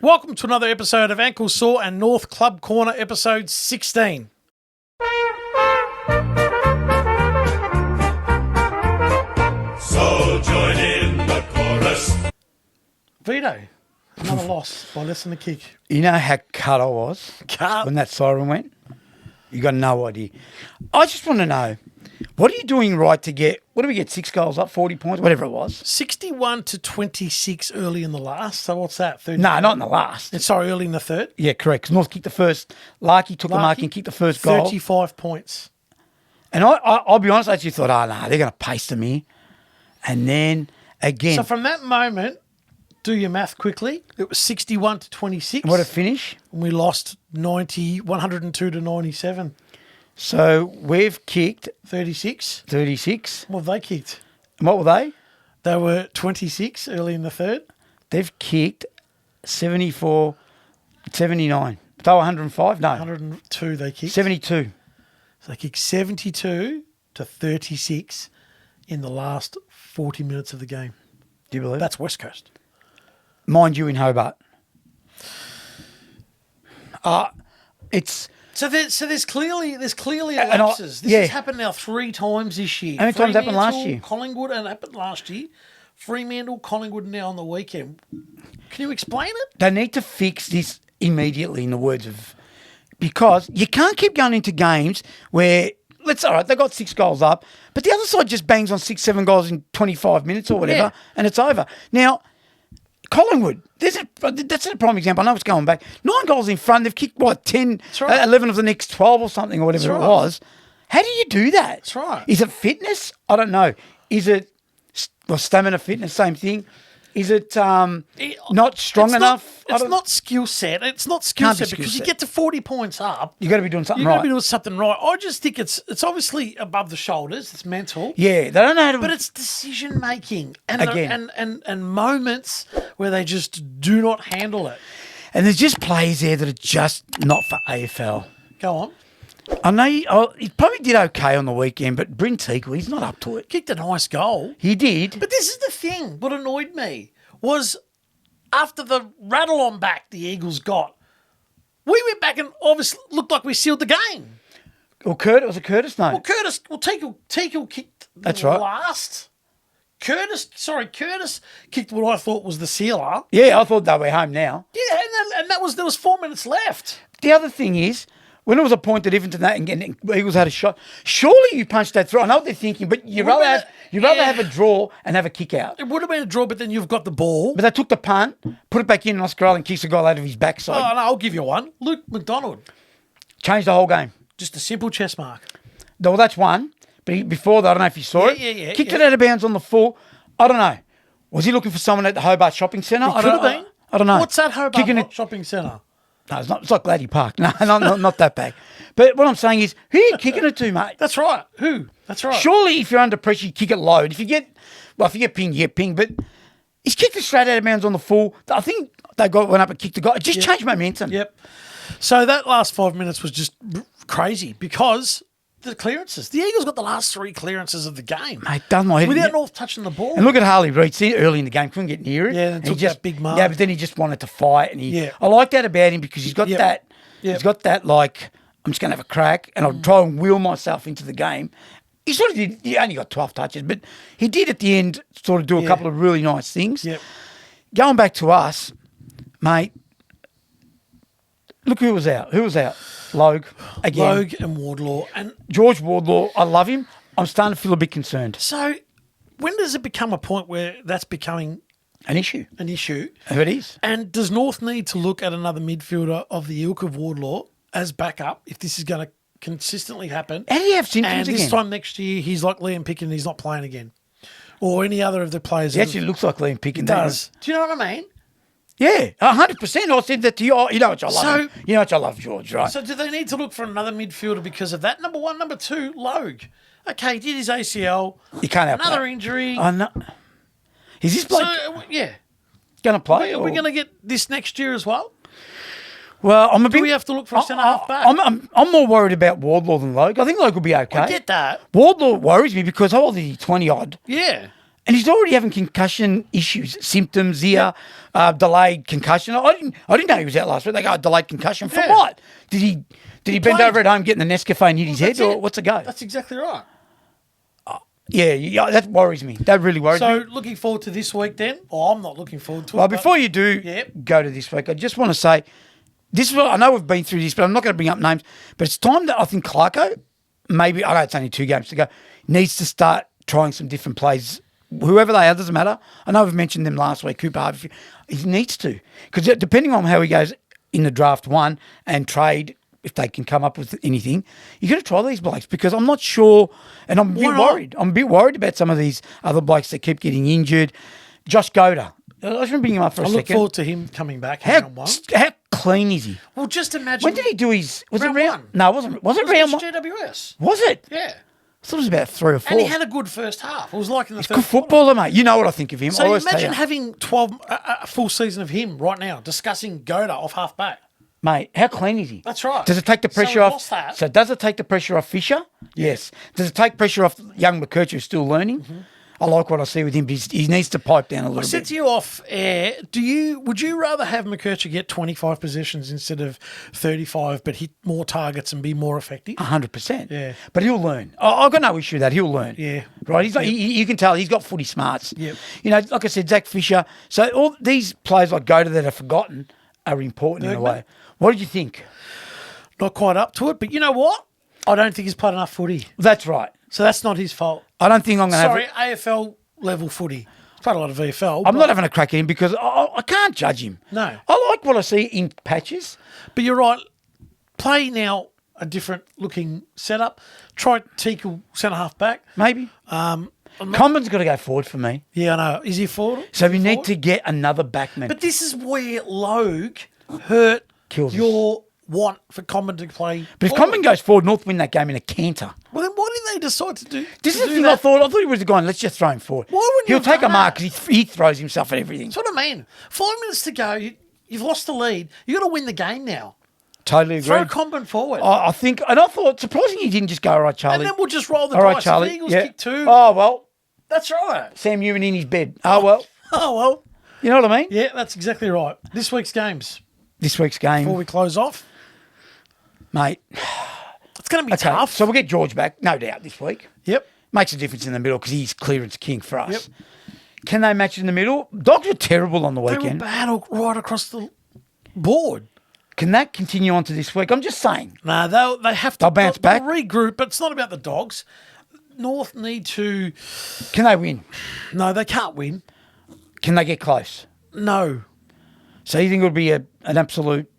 Welcome to another episode of Ankle Sore and North Club Corner, episode 16. So join in the chorus. Vito, another loss by less than a kick. You know how cut I was when that siren went? You got no idea. I just want to know, what are you doing right to get, what do we get, 6 goals up, 40 points, whatever it was? 61 to 26 early in the last. So what's that? 30? No, not in the last. Sorry, early in the third. Yeah, correct. Because North kicked the first, Larky took the mark and kicked the first goal. 35 points. And I'll be honest, I actually thought, oh, no, they're going to paste them here. And then, again. So from that moment, do your math quickly. It was 61 to 26. What a finish. And we lost 102 to 97. So we've kicked 36. 36. What have they kicked? And what were they? They were 26 early in the third. They've kicked 74, 79. They were 105? No. 102 they kicked. 72. So they kicked 72 to 36 in the last 40 minutes of the game. Do you believe That's West Coast. Mind you, in Hobart. It's... So there's clearly And lapses. This has happened now 3 times this year. How many times happened last year? Collingwood, and it happened last year. Fremantle, Collingwood now on the weekend. Can you explain it? They need to fix this immediately, in the words of... Because you can't keep going into games where... All right, they got 6 goals up, but the other side just bangs on 6, 7 goals in 25 minutes or whatever, and it's over. Now, Collingwood, that's a prime example. I know it's going back. 9 goals in front. They've kicked, 10, right. 11 of the next 12 or something or whatever it was. How do you do that? That's right. Is it fitness? I don't know. Is it stamina fitness? Same thing. Is it not strong enough? It's not skill set. It's not skill set because you get to 40 points up. You've got to be doing something You've right. got to be doing something right. I just think it's obviously above the shoulders. It's mental. Yeah, they don't know how to... But it's decision making and Again. and moments where they just do not handle it. And there's just players there that are just not for AFL. Go on. I know he probably did okay on the weekend, but Bryn Teakle, he's not up to it. Kicked a nice goal. He did. But this is the thing. What annoyed me was after the rattle on back the Eagles got, we went back and obviously looked like we sealed the game. Well, was it Curtis? No. Teakle kicked That's the right. last. Curtis kicked what I thought was the sealer. Yeah, I thought they were home now. Yeah, and there was 4 minutes left. The other thing is, when it was appointed even to that and Eagles had a shot, surely you punched that through. I know what they're thinking, but you'd rather have a draw and have a kick out. It would have been a draw, but then you've got the ball. But they took the punt, put it back in, and Oscar Island kicks the goal out of his backside. Oh, no, I'll give you one. Luke McDonald. Changed the whole game. Just a simple chess mark. Well, that's one. But before that, I don't know if you saw it. Yeah. Kicked it out of bounds on the full. I don't know. Was he looking for someone at the Hobart Shopping Centre? It could have been. I don't know. What's that Hobart Shopping Centre? No, it's not. It's like Gladdy Park. No, not that bag. But what I'm saying is, who are you kicking it to, mate? That's right. Who? That's right. Surely, if you're under pressure, you kick it low. If you get pinged, you get pinged. But he's kicked it straight out of bounds on the full. I think they went up and kicked the guy. It just changed momentum. Yep. So that last 5 minutes was just crazy because the clearances. The Eagles got the last 3 clearances of the game. Mate, done my head. Without North touching the ball. And look at Harley Reid. See, early in the game, couldn't get near it. Yeah, and took that big mark. Yeah, but then he just wanted to fight. And I like that about him because he's got that. He's got that, like, I'm just going to have a crack and I'll try and wheel myself into the game. He sort of did. He only got 12 touches, but he did at the end sort of do a couple of really nice things. Yep. Going back to us, mate, look who was out. Who was out? Logue again. Logue and Wardlaw. And George Wardlaw, I love him. I'm starting to feel a bit concerned. so when does it become a point where that's becoming An issue. an issue? If it is. And does North need to look at another midfielder of the ilk of Wardlaw as backup if this is going to consistently happen? How do you have symptoms And again? this time next year, he's like Liam Picken, he's not playing again. Or any other of the players. He actually looks like Liam Picken. He does. Do you know what I mean? Yeah, 100%. I said that to you. Oh, you know what I love him. You know what I love George, right? So do they need to look for another midfielder because of that? Number one. Number two, Logue. Okay, he did his ACL. You can't have another injury. I know. Is this bloke yeah. going to play? Are we going to get this next year as well? Well, I'm a bit... Do we have to look for a centre-half back? I'm more worried about Wardlaw than Logue. I think Logue will be okay. I get that. Wardlaw worries me because how old is he? 20-odd. Yeah. And he's already having concussion issues, symptoms here, delayed concussion. I didn't know he was out last week. They go, delayed concussion for what? Did he bend played. over at home getting the Nescafe and hit his head, or what's the go? That's exactly right. Yeah, that worries me. That really worries me. So looking forward to this week then? Oh, I'm not looking forward to it. Well, but- before you do go to this week, I just want to say, this is what I know we've been through this, but I'm not going to bring up names. But it's time that I think Clarko, maybe, I know it's only 2 games to go, needs to start trying some different plays. Whoever they are, doesn't matter. I know we've mentioned them last week, Cooper Harvey. He needs to. Because depending on how he goes in the draft 1 and trade, if they can come up with anything, you got to try these blokes, because I'm not sure, and I'm a bit worried. I'm a bit worried about some of these other blokes that keep getting injured. Josh Goda. I was going to bring him up for a second. I look forward to him coming back. How clean is he? Well, just imagine. When did he do his? Was round it round? one. No, it wasn't. Was it round one? GWS. Was it? Yeah. I thought it was about 3 or 4. And he had a good first half. It was like in the He's a third good footballer, mate. You know what I think of him. So I always tell imagine you. having 12 a full season of him right now discussing Goda off half back. Mate, how clean is he? That's right. Does it take the So pressure we off? lost that. So does it take the pressure off Fisher? Yes. Does it take pressure off young McCurch, who's still learning? Mm-hmm. I like what I see with him, but he needs to pipe down a little I said bit. to you off air, would you rather have McCurcher get 25 possessions instead of 35, but hit more targets and be more effective? 100%. Yeah. But he'll learn. I've got no issue with that. He'll learn. Yeah. Right? He's not, you can tell he's got footy smarts. Yep. You know, like I said, Zach Fisher. So all these players like Goda that are forgotten are important in a Bergman? way. What did you think? Not quite up to it, but you know what? I don't think he's played enough footy. That's right. So that's not his fault. I don't think I'm going to Sorry, have it. AFL level footy. He's played a lot of VFL. I'm not having a crack at him because I can't judge him. No. I like what I see in patches. But you're right. Play now a different looking setup. Try Teakle centre half back. Maybe. Common's got to go forward for me. Yeah, I know. Is he forward? So we Is he need forward? to get another backman. But this is where Logue hurt Kills us. your want for Common to play. But if forward. Common goes forward, North win that game in a canter. Well, then why did they decide to do This to is the do thing that? I thought. I thought he was going, let's just throw him forward. Why wouldn't you He'll have take a done mark that? because he throws himself at everything. That's what I mean. 5 minutes to go. You've lost the lead. You've got to win the game now. Totally agree. Throw Common forward. I think, and I thought, surprising he didn't just go, all right, Charlie. and then we'll just roll the all right, dice. Charlie. If the Eagles Yeah. kick 2, Oh, well, that's right. Sam Newman in his bed. Oh, well. Oh, well. You know what I mean? Yeah, that's exactly right. This week's games, This week's game, before we close off, mate. it's going to be Okay, tough. so we'll get George back, no doubt, this week. Yep. Makes a difference in the middle because he's clearance king for us. Yep. Can they match in the middle? Dogs were terrible on the They were weekend. bad right across the board. Can that continue on to this week? I'm just saying. No, they have to They'll bounce back? regroup, but it's not about the Dogs. North need to. Can they win? No, they can't win. Can they get close? No. So you think it'll be an absolute...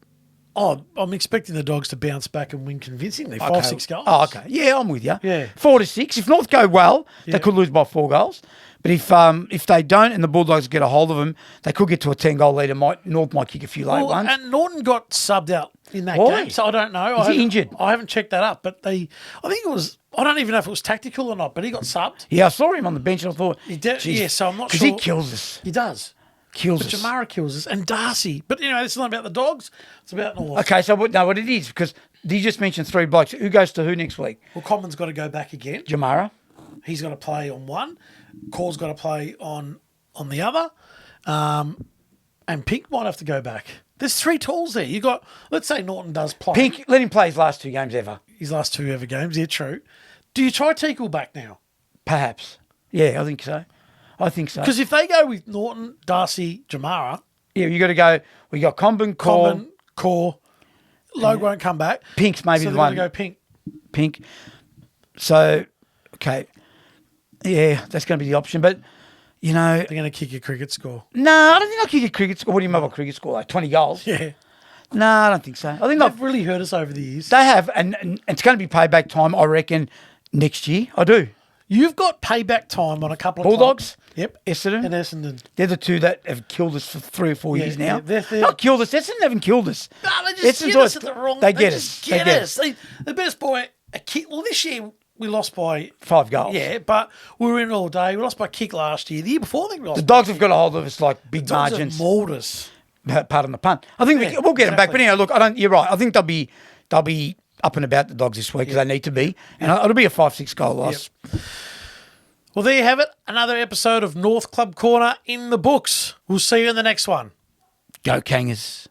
Oh, I'm expecting the Dogs to bounce back and win convincingly. 5-6 goals. Oh, okay. Yeah, I'm with you. Yeah. 4-6. If North go well, Yeah. they could lose by 4 goals. But if they don't and the Bulldogs get a hold of them, they could get to a 10-goal lead and North might kick a few late Well, ones. and Norton got subbed out in that Why? game, so I don't know. Is he injured? I haven't checked that up, but I think it was. I don't even know if it was tactical or not, but he got subbed. Yeah, I saw him on the bench and I thought... He did, geez, yeah, so I'm not Because sure. he kills us. He does. Kills But us. Jamara kills us, and Darcy. But you know, it's not about the Dogs. It's about North. Okay, so what it is, because you just mentioned 3 blokes. Who goes to who next week? Well, Common's got to go back again. Jamara. He's got to play on one. Core's got to play on the other. And Pink might have to go back. There's 3 tools there. You got. Let's say Norton does play Pink, let him play his last 2 games ever. his last 2 ever games. Yeah, true. Do you try Teakle back now? Perhaps. Yeah, I think so. I think so. Because if they go with Norton, Darcy, Jamara, Yeah, you got to go. We got Combin, Core, Common, Core, Logue won't come back. Pink's maybe so the they're one. going to go Pink. Pink. So, okay. Yeah, that's going to be the option. But, you know, They're going to kick a cricket score. no, I don't think I'll kick a cricket score. What do you mean by cricket score? Like 20 goals? Yeah. No, I don't think so. I think They've really hurt us over the years. they have, and it's going to be payback time, I reckon, next year. I do. You've got payback time on a couple of Bulldogs? clubs. Yep. Essendon? And Essendon. They're the 2 that have killed us for 3 or 4 Yeah, years now. yeah, they're- Not killed us. Essendon haven't killed us. No, they just Essendon's get always- us at the wrong. They get just us. Get They get us. They beat us by a kick. Well, this year we lost by 5 goals. Yeah, but we were in all day. We lost by a kick last year. The year before, I think we lost. The Dogs have got a hold of us like big Dogs have margins. mauled us. Pardon the pun. I think Yeah, we'll get them back. But exactly. anyway, look, you're right. I think they'll be up and about the Dogs this week because they need to be, and it'll be a 5-6 goal loss. Well, there you have it. Another episode of North Club Corner in the books. We'll see you in the next one. Go Kangers.